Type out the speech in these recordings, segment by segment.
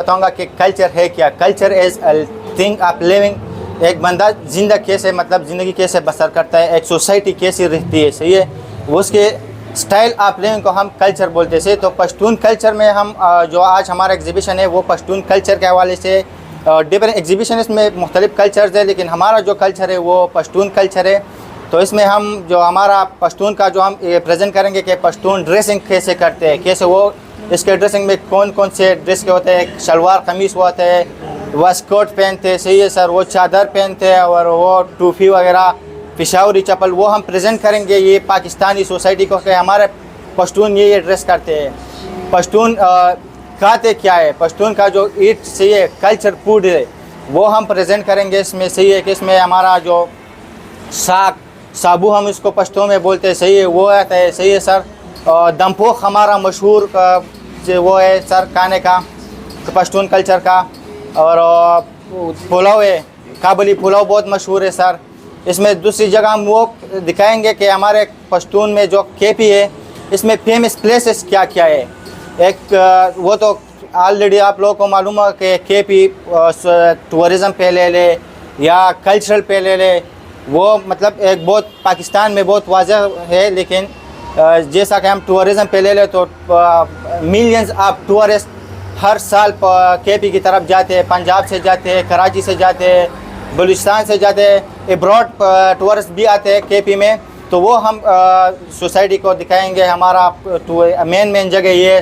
बताऊंगा कि कल्चर है क्या। Culture is thing of living. एक बंदा जिंदा कैसे मतलब ज़िंदगी कैसे बसर करता है, एक सोसाइटी कैसी रहती है, सही है, वो उसके स्टाइल ऑफ लिविंग को हम कल्चर बोलते हैं। तो पश्तून कल्चर में हम जो आज हमारा एग्जीबिशन है वो पश्तून कल्चर के हवाले से डिफरेंट एग्जीबिशन, इसमें मुख्तलिफ कल्चर्स है, लेकिन हमारा जो कल्चर है वो पश्तून कल्चर है। तो इसमें हम जो हमारा पश्तून का जो हम प्रेजेंट करेंगे कि पश्तून ड्रेसिंग कैसे करते हैं, कैसे वो इसके ड्रेसिंग में कौन कौन से ड्रेस के होते हैं। शलवार कमीज़ वो होते हैं, वह स्कर्ट पहनते हैं, सही है सर, वो चादर पहनते हैं और वो टूफ़ी वगैरह, पिशावरी चप्पल, वो हम प्रेजेंट करेंगे ये पाकिस्तानी सोसाइटी को कि हमारे पश्तून ये ड्रेस करते हैं। पश्तून खाते क्या है, पश्तून का जो ईट सही है कल्चर फूड है वो हम प्रेजेंट करेंगे इसमें, सही है कि इसमें हमारा जो साग साबू हम इसको पश्तून में बोलते हैं, सही है, वो आता है, सही है सर। दमपोख हमारा मशहूर जो वो है सर खाने का पश्तून कल्चर का। और पुलाव है, काबुली पुलाव बहुत मशहूर है सर। इसमें दूसरी जगह हम वो दिखाएंगे कि हमारे पश्तून में जो केपी है इसमें फेमस प्लेसेस क्या क्या है। एक वो तो ऑलरेडी आप लोगों को मालूम है कि केपी टूरिज़म पे ले ले या कल्चरल पे ले ले, वो मतलब एक बहुत पाकिस्तान में बहुत वाज़ह है। लेकिन जैसा कि हम टूरिज़म पे ले ले तो मिलियंस ऑफ टूरिस्ट हर साल केपी की तरफ जाते हैं, पंजाब से जाते हैं, कराची से जाते हैं, बलूचिस्तान से जाते हैं, एब्रॉड टूरिस्ट भी आते हैं केपी में। तो वो हम सोसाइटी को दिखाएंगे हमारा मेन जगह ये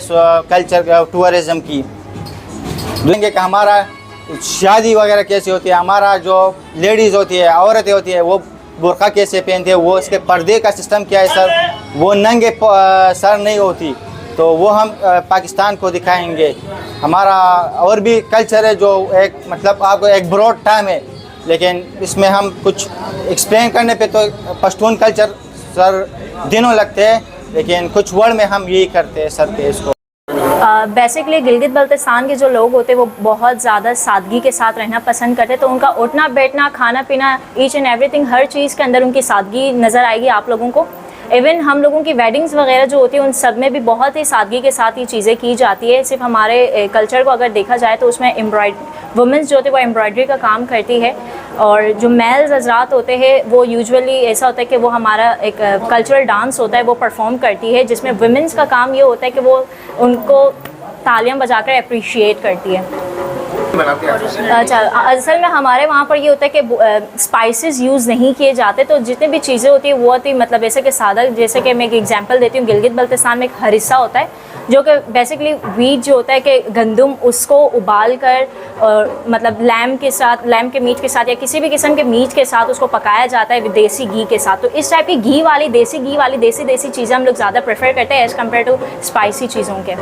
कल्चर टूरिज़म की देंगे कि हमारा शादी वगैरह कैसे होती है, हमारा जो लेडीज़ होती है, औरतें होती है, वो बुर्का कैसे पहनते हैं, वो इसके पर्दे का सिस्टम क्या है सर, वो नंगे सर नहीं होती, तो वो हम पाकिस्तान को दिखाएंगे। हमारा और भी कल्चर है जो एक मतलब आपको एक ब्रॉड टाइम है, लेकिन इसमें हम कुछ एक्सप्लेन करने पे तो पश्तून कल्चर सर दिनों लगते हैं, लेकिन कुछ वर्ड में हम यही करते हैं सर के इसको। बेसिकली गिलगित बल्तिस्तान के जो लोग होते हैं वो बहुत ज़्यादा सादगी के साथ रहना पसंद करते हैं, तो उनका उठना बैठना खाना पीना ईच एंड एवरीथिंग हर चीज़ के अंदर उनकी सादगी नज़र आएगी आप लोगों को। इवन हम लोगों की वेडिंग्स वगैरह जो होती है उन सब में भी बहुत ही सादगी के साथ ये चीज़ें की जाती है। सिर्फ हमारे कल्चर को अगर देखा जाए तो उसमें वुमेंस जो होते हैं वो एम्ब्रॉयडरी का काम करती है, और जो मेल्स हजरात होते हैं वो यूजुअली ऐसा होता है कि वो हमारा एक कल्चरल डांस होता है वो परफॉर्म करती है, जिसमें वुमेंस का काम ये होता है कि वो उनको तालियां बजाकर अप्रिशिएट करती है। अच्छा, असल में हमारे वहाँ पर ये होता है कि स्पाइसेस यूज़ नहीं किए जाते, तो जितनी भी चीज़ें होती है वो होती है मतलब ऐसे कि सादा, जैसे कि मैं एक एग्जांपल देती हूँ, गिलगित बल्तिस्तान में एक हरिसा होता है जो कि बेसिकली वीट जो होता है कि गंदम उसको उबाल कर और मतलब लैम के मीट के साथ या किसी भी किस्म के मीट के साथ उसको पकाया जाता है देसी घी के साथ। तो इस टाइप की देसी चीज़ें हम लोग ज़्यादा प्रेफर करते हैं एज़ कम्पेयर टू स्पाइसी चीज़ों के।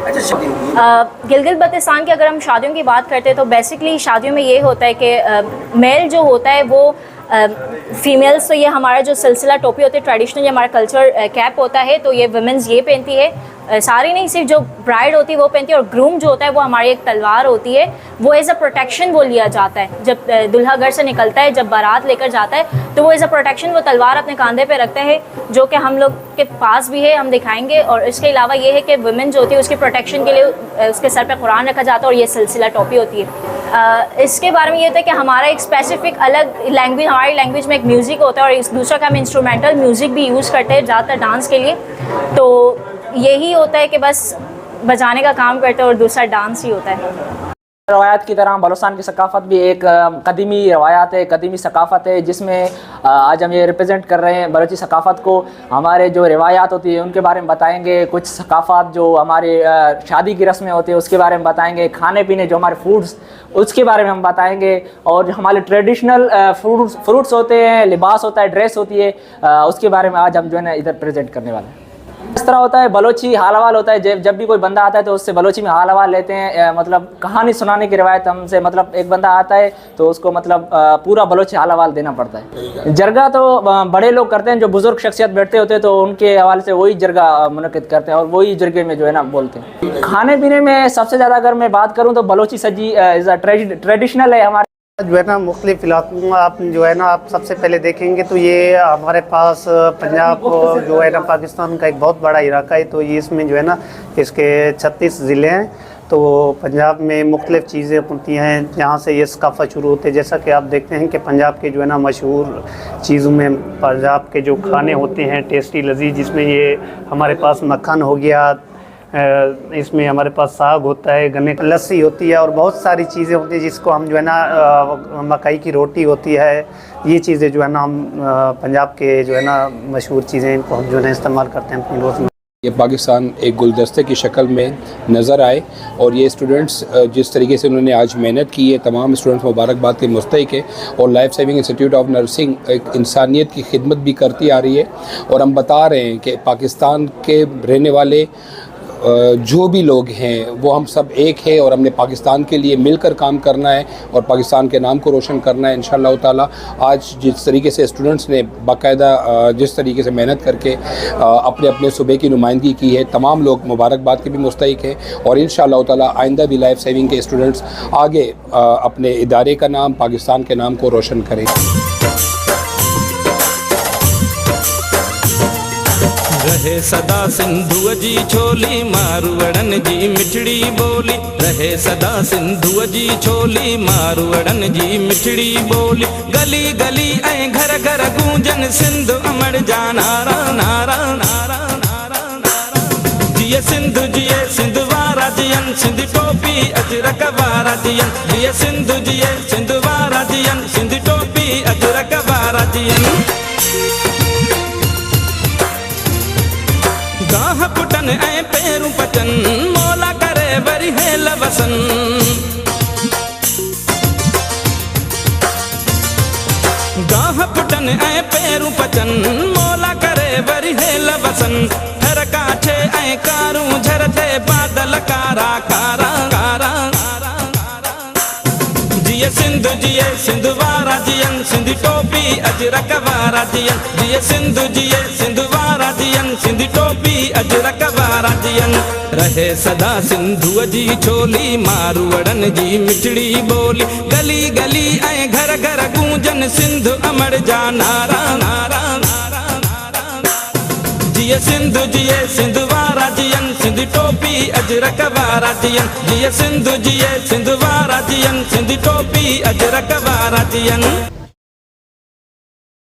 गिलगित बल्तिस्तान की अगर हम शादियों की बात करते हैं तो बेसिकली शादियों में ये होता है कि मेल जो होता है वो फीमेल्स, तो ये हमारा जो सिलसिला टोपी होती है ट्रेडिशनल, ये हमारा कल्चर कैप होता है, तो ये वुमेंस ये पहनती है, सारी नहीं, सिर्फ जो ब्राइड होती है वो पहनती है। और ग्रूम जो होता है वो हमारी एक तलवार होती है, वो एज अ प्रोटेक्शन वो लिया जाता है जब दुल्हा घर से निकलता है, जब बारात लेकर जाता है तो वो एज अ प्रोटेक्शन वो तलवार अपने कंधे पे रखते हैं, जो कि हम लोग के पास भी है, हम दिखाएंगे। और इसके अलावा ये है कि वुमेन जो होती है उसकी प्रोटेक्शन के लिए उसके सर पे कुरान रखा जाता है और ये सिलसिला टोपी होती है। इसके बारे में ये होता है कि हमारा एक स्पेसिफिक अलग लैंग्वेज, हमारी लैंग्वेज में एक म्यूज़िक होता है और इस दूसरा का हम इंस्ट्रूमेंटल म्यूज़िक भी यूज़ करते हैं ज़्यादातर डांस के लिए। तो यही होता है कि बस बजाने का काम करते हैं और दूसरा डांस ही होता है। रवायात की तरह बलूचिस्तान की सकाफ़त भी एक कदीमी रवायात है, कदीमी सकाफ़त है, जिसमें आज हम ये रिप्रेजेंट कर रहे हैं बलूची सकाफ़त को। हमारे जो रवायात होती है उनके बारे में बताएंगे, कुछ सकाफ़त जो हमारे शादी की रस्में होती है उसके बारे में बताएंगे, खाने पीने जो हमारे फूड्स उसके बारे में हम बताएंगे, और जो हमारे ट्रेडिशनल फ्रूट्स होते हैं, लिबास होता है, ड्रेस होती है, उसके बारे में आज हम जो है ना इधर प्रेजेंट करने वाले हैं। इस तरह होता है, बलोची हाल हवाल होता है, जब भी कोई बंदा आता है तो उससे बलोची में हाल हवाल लेते हैं, मतलब कहानी सुनाने की रवायत हमसे, मतलब एक बंदा आता है तो उसको मतलब पूरा बलोची हाल हवाल देना पड़ता है। जरगा तो बड़े लोग करते हैं, जो बुजुर्ग शख्सियत बैठते होते हैं तो उनके हवाले से वही जरगा मुनक़िद करते हैं और वही जरगे में जो है ना बोलते हैं। खाने पीने में सबसे ज़्यादा अगर मैं बात करूँ तो बलोची सजी ट्रेडिशनल है हमारे जो है ना मुख्तलिफ इलाकों में। आप जो है ना आप सबसे पहले देखेंगे तो ये हमारे पास पंजाब जो है ना पाकिस्तान का एक बहुत बड़ा इलाका है, तो ये इसमें जो है ना इसके 36 ज़िले हैं। तो पंजाब में मुख्तलिफ़ चीज़ें होती हैं, यहाँ से ये सकाफ़त शुरू होते हैं। जैसा कि आप देखते हैं कि पंजाब के जो है ना मशहूर चीज़ों में पंजाब के जो खाने होते हैं टेस्टी लजीज, जिसमें ये हमारे पास मक्खन हो गया, इसमें हमारे पास साग होता है, गन्ने की लस्सी होती है और बहुत सारी चीज़ें होती हैं जिसको हम जो है ना मकई की रोटी होती है। ये चीज़ें जो है ना हम पंजाब के जो है ना मशहूर चीज़ें इनको हम जो है ना इस्तेमाल करते हैं अपनी रोज़ में। ये पाकिस्तान एक गुलदस्ते की शक्ल में नज़र आए और ये स्टूडेंट्स जिस तरीके से उन्होंने आज मेहनत की है, तमाम स्टूडेंट्स मुबारकबाद के मुस्तहिक है। और life saving institute of nursing एक इंसानियत की खिदमत भी करती आ रही है। और हम बता रहे हैं कि पाकिस्तान के रहने वाले जो भी लोग हैं वो हम सब एक है और हमने पाकिस्तान के लिए मिलकर काम करना है और पाकिस्तान के नाम को रोशन करना है इंशाअल्लाह ताला। आज जिस तरीके से स्टूडेंट्स ने बाकायदा जिस तरीके से मेहनत करके अपने अपने सूबे की नुमाइंदगी की है, तमाम लोग मुबारकबाद के भी मुस्तहिक हैं और इंशाअल्लाह ताला आइंदा भी लाइफ सेविंग के स्टूडेंट्स आगे अपने इदारे का नाम, पाकिस्तान के नाम को रोशन करें। रहे सदा सिंधु जी छोली, मारवड़न जी मिठड़ी बोली। रहे सदा सिंधु जी छोली, मारवड़न जी मिठड़ी बोली। गली गली ऐं घर घर गूंजन सिंधु अमर जा नारा नारा नारा नारा नारा। जिए सिंधु जिए सिंधु वारा जियन, सिंधी टोपी अजरक वारा जियन। जिए सिंधु जिए सिंधु वारा जियन, सिंधी टोपी अजरक वारा जियन। गाह पुटन ऐं पेरूं पचन, मौला करे वरी हेल वसन। गाह पुटन ऐं पेरूं पचन, मौला करे वरी हेल वसन। हर काछे ऐं कारूं झरते बादल कारा कारा कारा। जिए सिंधु जिए सिंधु वारा जियन, सिंधी टोपी अजरक वारा जियन। जिए सिंधु जिए सिंधु वारा जियन, सिंधी टोपी अजरक वारा जियन। रहे सदा सिंधु जी छोली, मारवड़न जी मिठड़ी बोली। गली गली ऐं घर घर गूंजन सिंधु अमर जा नारा नारा नारा नारा। जिए सिंधु जिए सिंधु वारा जियन, सिंधी टोपी अजरक वारा जियन। जिए सिंधु जिए सिंधु वारा जियन, सिंधी टोपी अजरक वारा जियन।